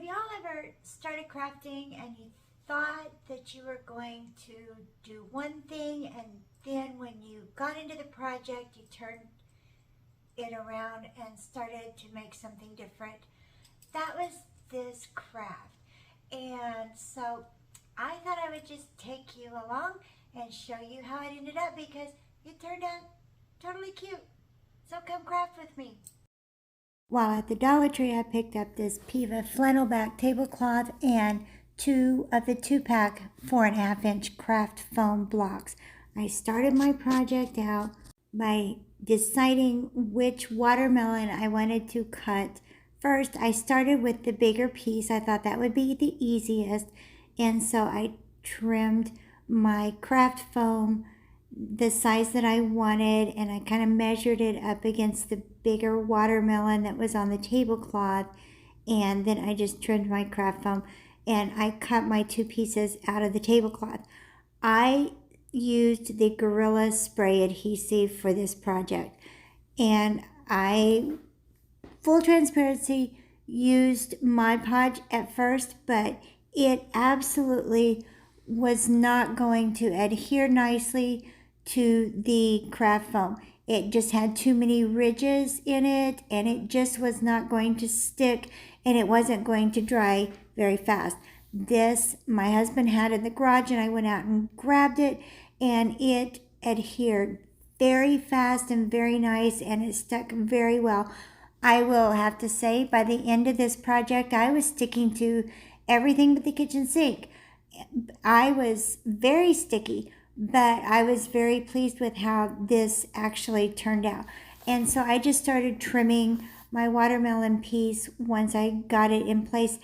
y'all ever started crafting and you thought that you were going to do one thing, and then when you got into the project you turned it around and started to make something different? That was this craft. And so I thought I would just take you along and show you how it ended up, because it turned out totally cute. So come craft with me. While at the Dollar Tree, I picked up this Piva flannel back tablecloth and 2 of the 2-pack 4.5-inch craft foam blocks. I started my project out by deciding which watermelon I wanted to cut. First, I started with the bigger piece. I thought that would be the easiest, and so I trimmed my craft foam the size that I wanted, and I kind of measured it up against the bigger watermelon that was on the tablecloth, and then I just trimmed my craft foam and I cut my 2 pieces out of the tablecloth. I used the Gorilla Spray adhesive for this project, and I, full transparency, used Mod Podge at first, but it absolutely was not going to adhere nicely to the craft foam. It just had too many ridges in it, and it just was not going to stick, and it wasn't going to dry very fast. This my husband had in the garage, and I went out and grabbed it, and it adhered very fast and very nice, and it stuck very well. I will have to say, by the end of this project, I was sticking to everything but the kitchen sink. I was very sticky, but I was very pleased with how this actually turned out. And so I just started trimming my watermelon piece once I got it in place,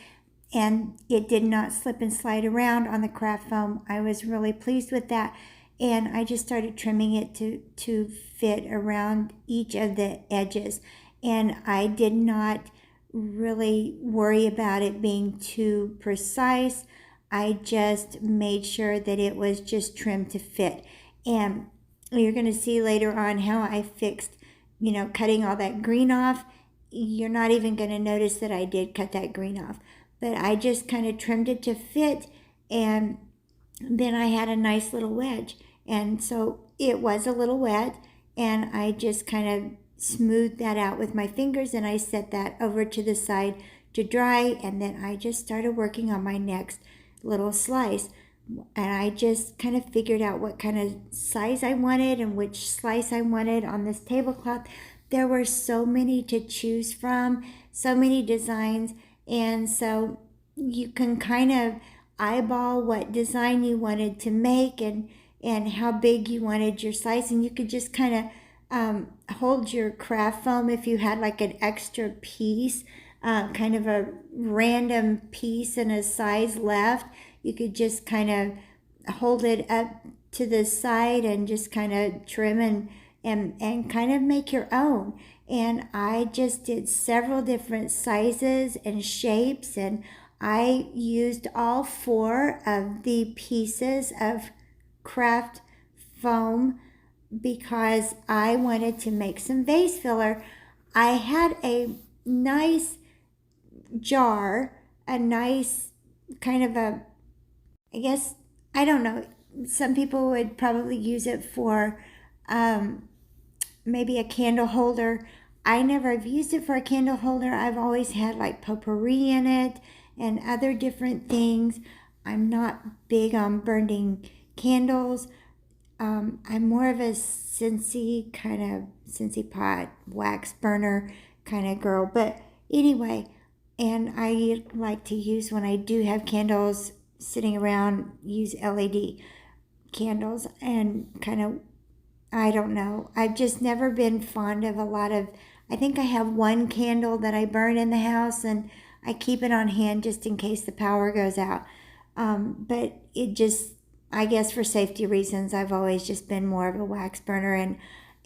and it did not slip and slide around on the craft foam. I was really pleased with that, and I just started trimming it to fit around each of the edges. And I did not really worry about it being too precise. I just made sure that it was just trimmed to fit. And you're going to see later on how I fixed, cutting all that green off. You're not even going to notice that I did cut that green off. But I just kind of trimmed it to fit, and then I had a nice little wedge. And so it was a little wet, and I just kind of smoothed that out with my fingers, and I set that over to the side to dry, and then I just started working on my next little slice. And I just kind of figured out what kind of size I wanted and which slice I wanted on this tablecloth. There were so many to choose from, so many designs, and so you can kind of eyeball what design you wanted to make and how big you wanted your slice, and you could just kind of hold your craft foam if you had like an extra piece, kind of a random piece and a size left. You could just kind of hold it up to the side and just kind of trim and kind of make your own. And I just did several different sizes and shapes, and I used all 4 of the pieces of craft foam because I wanted to make some vase filler. I had a nice jar, a nice kind of I guess, I don't know, some people would probably use it for maybe a candle holder. I never have used it for a candle holder. I've always had like potpourri in it and other different things. I'm not big on burning candles. I'm more of a Scentsy pot wax burner kind of girl. But anyway, and I like to use, when I do have candles sitting around, use LED candles, and kind of, I don't know, I've just never been fond of a lot of, I think I have 1 candle that I burn in the house, and I keep it on hand just in case the power goes out. But it just, I guess for safety reasons, I've always just been more of a wax burner, and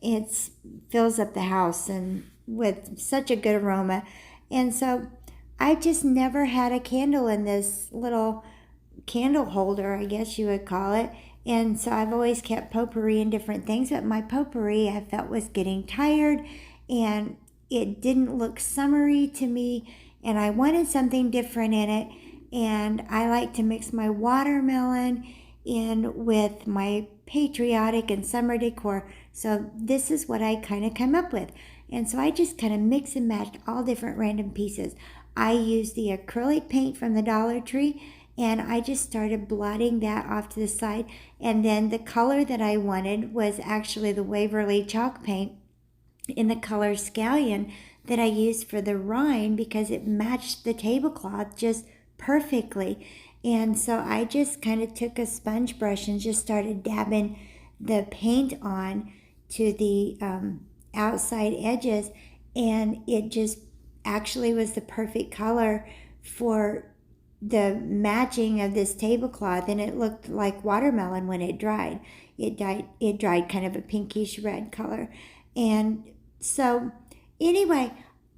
it fills up the house and with such a good aroma. And so I just never had a candle in this little candle holder, I guess you would call it. And so I've always kept potpourri and different things, but my potpourri I felt was getting tired, and it didn't look summery to me. and I wanted something different in it. And I like to mix my watermelon in with my patriotic and summer decor. So this is what I kind of come up with. And so I just kind of mix and match all different random pieces. I used the acrylic paint from the Dollar Tree, and I just started blotting that off to the side. And then the color that I wanted was actually the Waverly chalk paint in the color scallion that I used for the rind, because it matched the tablecloth just perfectly. And so I just kind of took a sponge brush and just started dabbing the paint on to the outside edges, and it just actually was the perfect color for the matching of this tablecloth, and it looked like watermelon when it dried. It dried kind of a pinkish red color. And so anyway,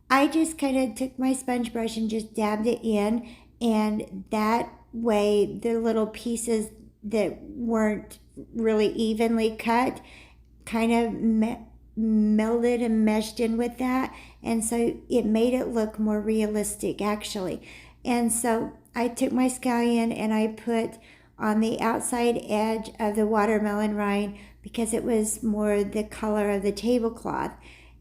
I just kind of took my sponge brush and just dabbed it in, and that way the little pieces that weren't really evenly cut kind of melded and meshed in with that, and so it made it look more realistic actually. And so I took my scallion and I put on the outside edge of the watermelon rind, because it was more the color of the tablecloth,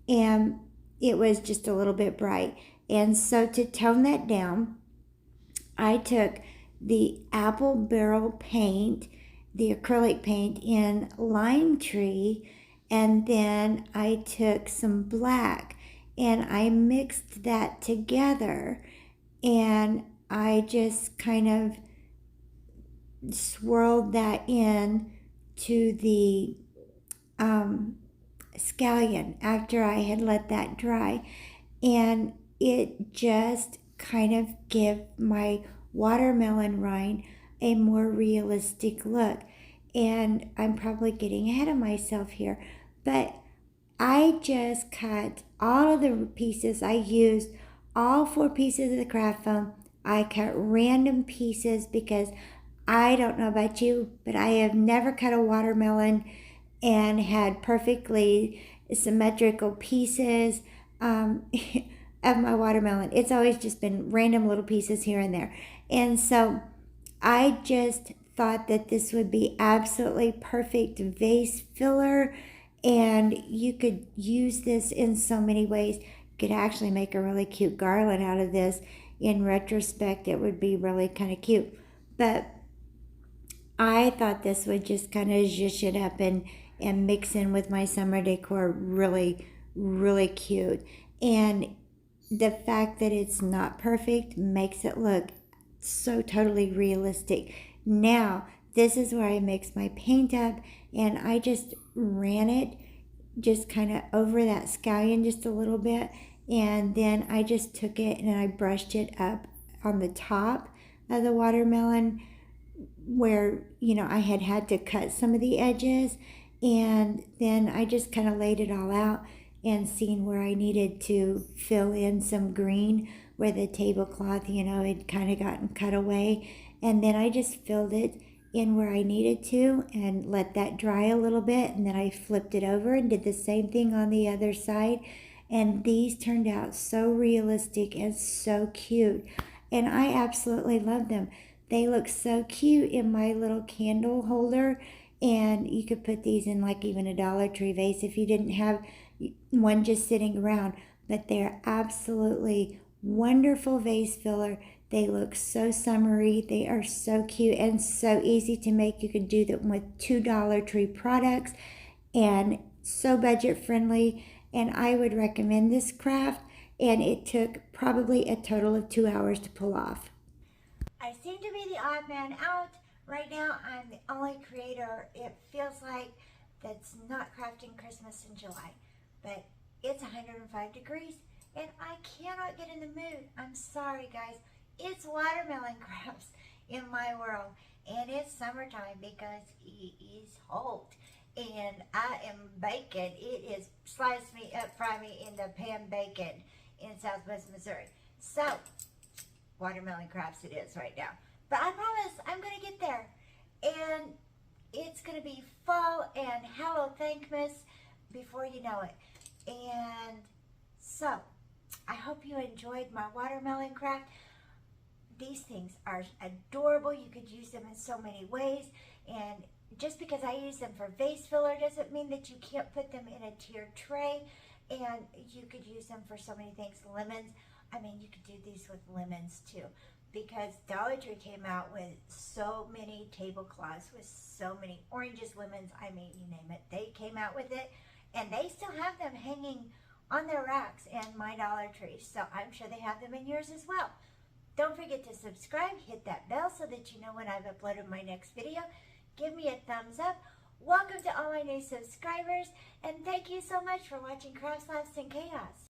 and it was just a little bit bright. And so to tone that down, I took the apple barrel paint, the acrylic paint in lime tree, and then I took some black and I mixed that together, and I just kind of swirled that in to the scallion after I had let that dry, and it just kind of give my watermelon rind a more realistic look. And I'm probably getting ahead of myself here, but I just cut all of the pieces. I used all 4 pieces of the craft foam. I cut random pieces because I don't know about you, but I have never cut a watermelon and had perfectly symmetrical pieces of my watermelon. It's always just been random little pieces here and there. And so I just thought that this would be absolutely perfect vase filler, and you could use this in so many ways. You could actually make a really cute garland out of this. In retrospect, it would be really kind of cute. But I thought this would just kind of zhuzh it up and mix in with my summer decor really, really cute. And the fact that it's not perfect makes it look so totally realistic. Now, this is where I mix my paint up, and I just ran it just kind of over that scallion just a little bit, and then I just took it and I brushed it up on the top of the watermelon where, I had to cut some of the edges, and then I just kind of laid it all out and seen where I needed to fill in some green where the tablecloth, had kind of gotten cut away. And then I just filled it in where I needed to and let that dry a little bit. And then I flipped it over and did the same thing on the other side. And these turned out so realistic and so cute. And I absolutely love them. They look so cute in my little candle holder. And you could put these in like even a Dollar Tree vase if you didn't have one just sitting around. But they're absolutely wonderful vase filler. They look so summery. They are so cute and so easy to make. You can do them with 2 Dollar Tree products and so budget friendly. And I would recommend this craft. And it took probably a total of 2 hours to pull off. I seem to be the odd man out. Right now, I'm the only creator, it feels like, that's not crafting Christmas in July. But it's 105 degrees, and I cannot get in the mood. I'm sorry, guys. It's watermelon crafts in my world, and it's summertime because it is hot, and I am baking. It is slice me up, fry me in the pan bacon in Southwest Missouri. So, watermelon crafts it is right now. But I promise I'm going to get there, and it's going to be fall and Hello Thankmas before you know it. And so, I hope you enjoyed my watermelon craft. These things are adorable. You could use them in so many ways, and just because I use them for vase filler doesn't mean that you can't put them in a tiered tray, and you could use them for so many things. Lemons, I mean, you could do these with lemons too, because Dollar Tree came out with so many tablecloths with so many oranges, lemons, I mean, you name it. They came out with it, and they still have them hanging on their racks in my Dollar Tree, so I'm sure they have them in yours as well. Don't forget to subscribe, hit that bell so that you know when I've uploaded my next video. Give me a thumbs up. Welcome to all my new subscribers, and thank you so much for watching Crafts, Laughs, and Chaos.